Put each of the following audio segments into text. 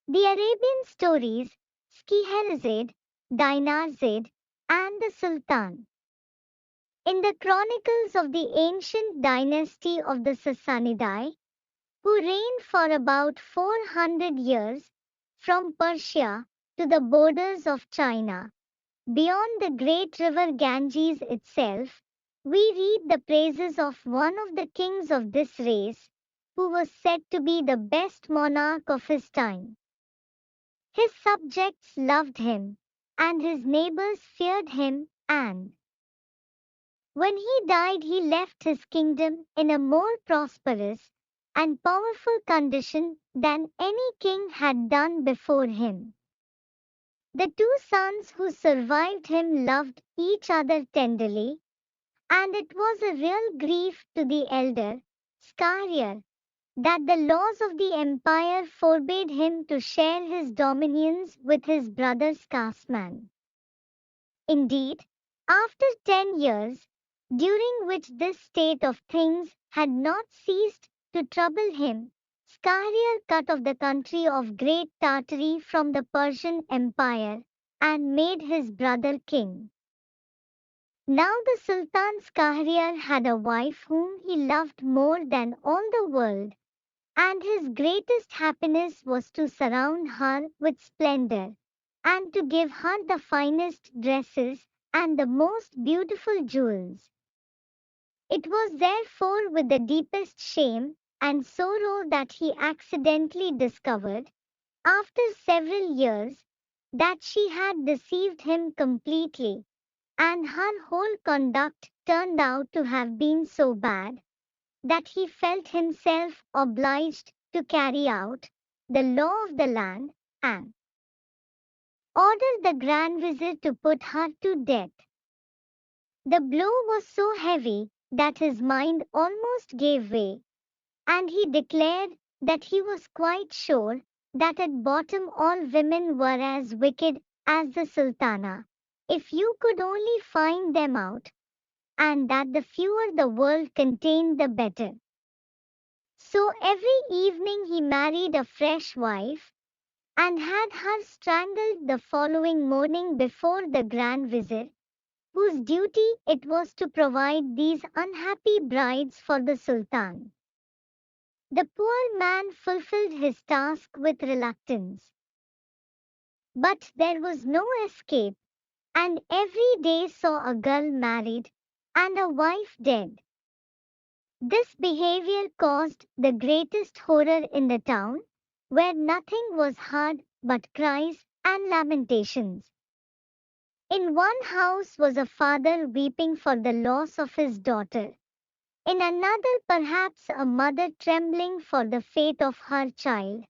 The Arabian Stories, SCHEHERAZADE, DINARZADE, and the Sultan. In the chronicles of the ancient dynasty of the Sassanidae, who reigned for about 400 years, from Persia to the borders of China, beyond the great river Ganges itself, we read the praises of one of the kings of this race, who was said to be the best monarch of his time. His subjects loved him, and his neighbors feared him, and when he died, he left his kingdom in a more prosperous and powerful condition than any king had done before him. The two sons who survived him loved each other tenderly, and it was a real grief to the elder, Schahriar, that the laws of the empire forbade him to share his dominions with his brother Schahsman. Indeed, after 10 years, during which this state of things had not ceased to trouble him, Schahriar cut off the country of Great Tartary from the Persian Empire and made his brother king. Now the Sultan Schahriar had a wife whom he loved more than all the world, and his greatest happiness was to surround her with splendor, and to give her the finest dresses and the most beautiful jewels. It was therefore with the deepest shame and sorrow that he accidentally discovered, after several years, that she had deceived him completely, and her whole conduct turned out to have been so bad that he felt himself obliged to carry out the law of the land and order the Grand Vizier to put her to death. The blow was so heavy that his mind almost gave way, and he declared that he was quite sure that at bottom all women were as wicked as the Sultana, if you could only find them out, and that the fewer the world contained the better. So every evening he married a fresh wife, and had her strangled the following morning before the Grand Vizier, whose duty it was to provide these unhappy brides for the Sultan. The poor man fulfilled his task with reluctance. But there was no escape, and every day saw a girl married and a wife dead. This behavior caused the greatest horror in the town, where nothing was heard but cries and lamentations. In one house was a father weeping for the loss of his daughter. In another, perhaps a mother trembling for the fate of her child.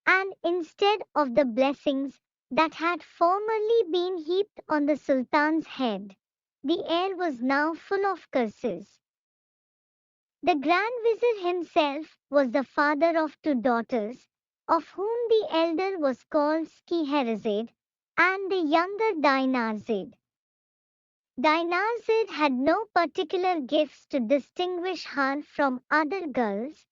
And instead of the blessings that had formerly been heaped on the Sultan's head, the air was now full of curses. The Grand Vizier himself was the father of two daughters, of whom the elder was called Scheherazade, and the younger Dinarzade. Dinarzade had no particular gifts to distinguish her from other girls,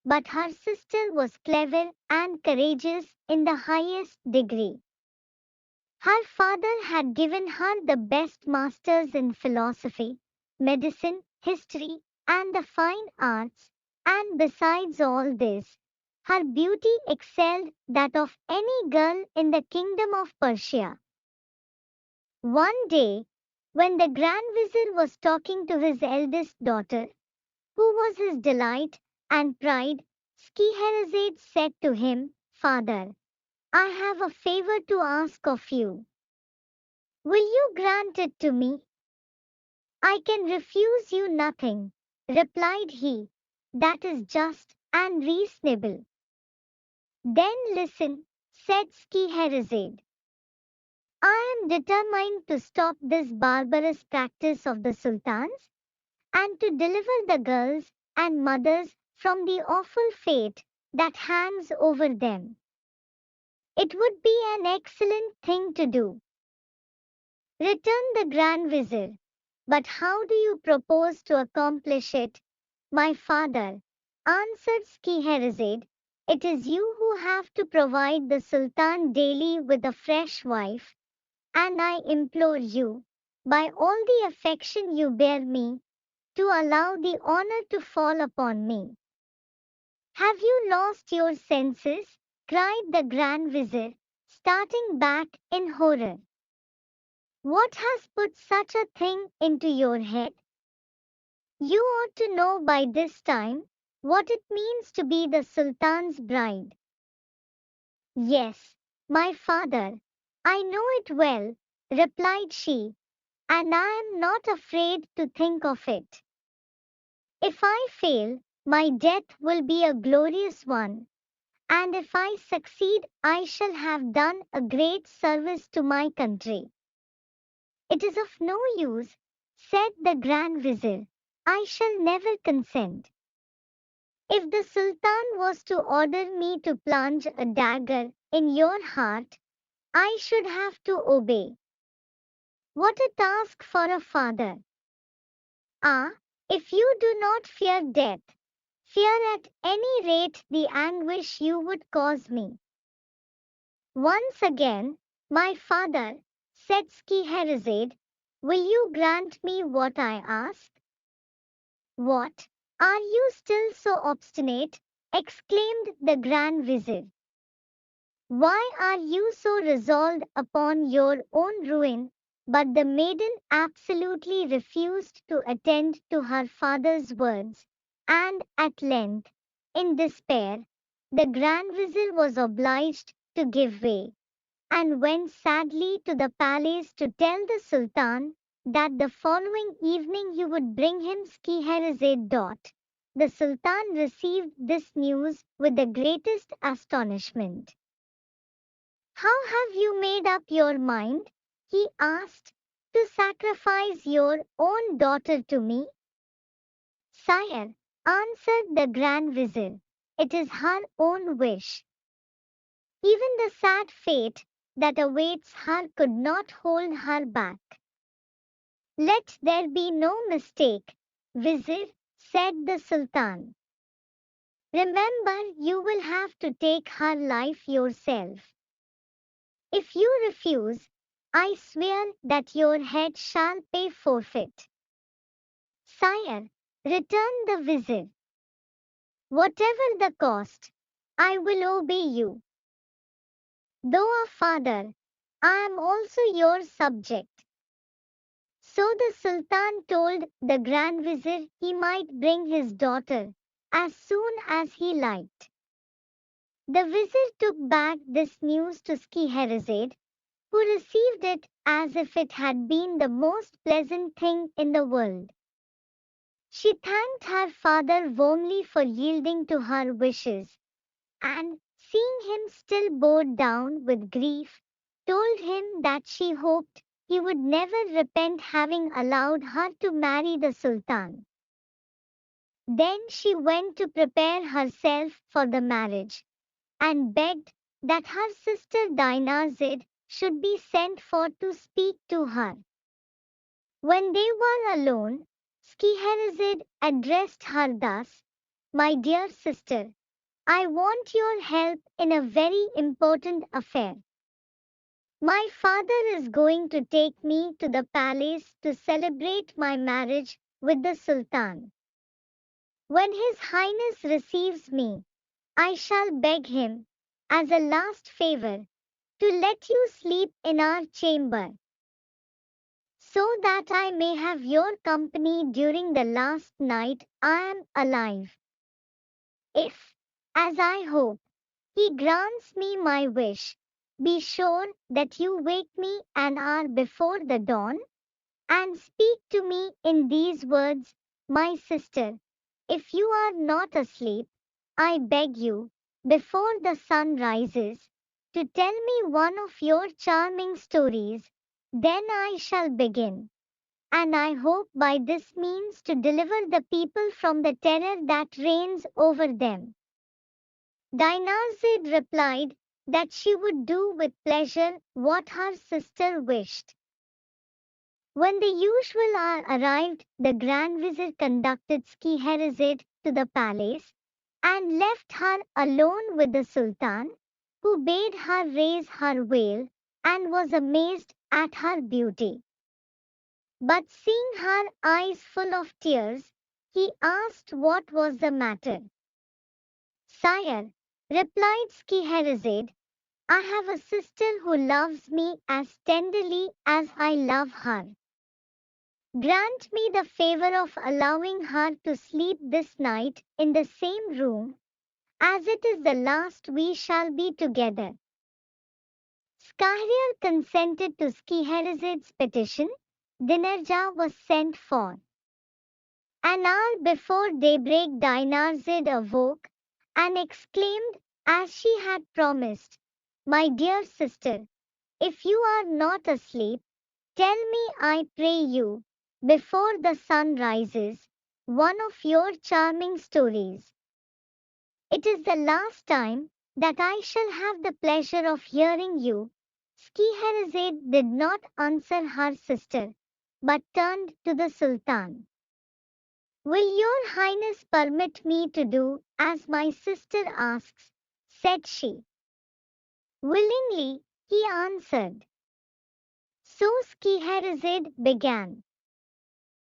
but her sister was clever and courageous in the highest degree. Her father had given her the best masters in philosophy, medicine, history, and the fine arts, and besides all this, her beauty excelled that of any girl in the kingdom of Persia. One day, when the Grand Vizier was talking to his eldest daughter, who was his delight and pride, Scheherazade said to him, "Father, I have a favor to ask of you. Will you grant it to me?" "I can refuse you nothing," replied he. "That is just and reasonable." "Then listen," said Scheherazade. "I am determined to stop this barbarous practice of the sultans, and to deliver the girls and mothers from the awful fate that hangs over them. It would be an excellent thing to do," returned the Grand Vizier. "But how do you propose to accomplish it, my father?" answered Scheherazade. It is you who have to provide the Sultan daily with a fresh wife, and I implore you, by all the affection you bear me, to allow the honor to fall upon me." "Have you lost your senses?" cried the Grand Vizier, starting back in horror. "What has put such a thing into your head? You ought to know by this time what it means to be the Sultan's bride." "Yes, my father, I know it well," replied she, "and I am not afraid to think of it. If I fail, my death will be a glorious one, and if I succeed, I shall have done a great service to my country." "It is of no use," said the Grand Vizier. "I shall never consent. If the Sultan was to order me to plunge a dagger in your heart, I should have to obey. What a task for a father! Ah, if you do not fear death, fear at any rate the anguish you would cause me." "Once again, my father," said Scheherazade, "will you grant me what I ask?" "What? Are you still so obstinate?" exclaimed the Grand Vizier. "Why are you so resolved upon your own ruin?" But the maiden absolutely refused to attend to her father's words, and at length, in despair, the Grand Vizier was obliged to give way, and went sadly to the palace to tell the Sultan that the following evening he would bring him Scheherazade. The Sultan received this news with the greatest astonishment. "How have you made up your mind," he asked, "to sacrifice your own daughter to me?" "Sire," answered the Grand Vizier, "it is her own wish. Even the sad fate that awaits her could not hold her back." "Let there be no mistake, Vizier," said the Sultan. "Remember, you will have to take her life yourself. If you refuse, I swear that your head shall pay forfeit." "Sire," returned the Vizier, "whatever the cost, I will obey you. Though a father, I am also your subject." So the Sultan told the Grand Vizier he might bring his daughter as soon as he liked. The Vizier took back this news to Scheherazade, who received it as if it had been the most pleasant thing in the world. She thanked her father warmly for yielding to her wishes, and, seeing him still bowed down with grief, told him that she hoped he would never repent having allowed her to marry the Sultan. Then she went to prepare herself for the marriage, and begged that her sister Dinarzade should be sent for to speak to her. When they were alone, Scheherazade addressed her thus: "My dear sister, I want your help in a very important affair. My father is going to take me to the palace to celebrate my marriage with the Sultan. When His Highness receives me, I shall beg him, as a last favor, to let you sleep in our chamber, so that I may have your company during the last night I am alive. If, as I hope, he grants me my wish, be sure that you wake me an hour before the dawn, and speak to me in these words: 'My sister, if you are not asleep, I beg you, before the sun rises, to tell me one of your charming stories, then I shall begin, and I hope by this means to deliver the people from the terror that reigns over them.'" Dinarzade replied that she would do with pleasure what her sister wished. When the usual hour arrived, the Grand Vizier conducted Scheherazade to the palace, and left her alone with the Sultan, who bade her raise her veil and was amazed at her beauty. But seeing her eyes full of tears, he asked what was the matter. Sire, replied Scheherazade, I have a sister who loves me as tenderly as I love her. Grant me the favor of allowing her to sleep this night in the same room, as it is the last we shall be together. Schahriar consented to Scheherazade's petition. Dinarja was sent for. An hour before daybreak, Dinarzade awoke and exclaimed, as she had promised, My dear sister, if you are not asleep, tell me, I pray you, before the sun rises, one of your charming stories. It is the last time that I shall have the pleasure of hearing you. Scheherazade did not answer her sister, but turned to the Sultan. Will your highness permit me to do as my sister asks? Said she. Willingly, he answered. So Scheherazade began.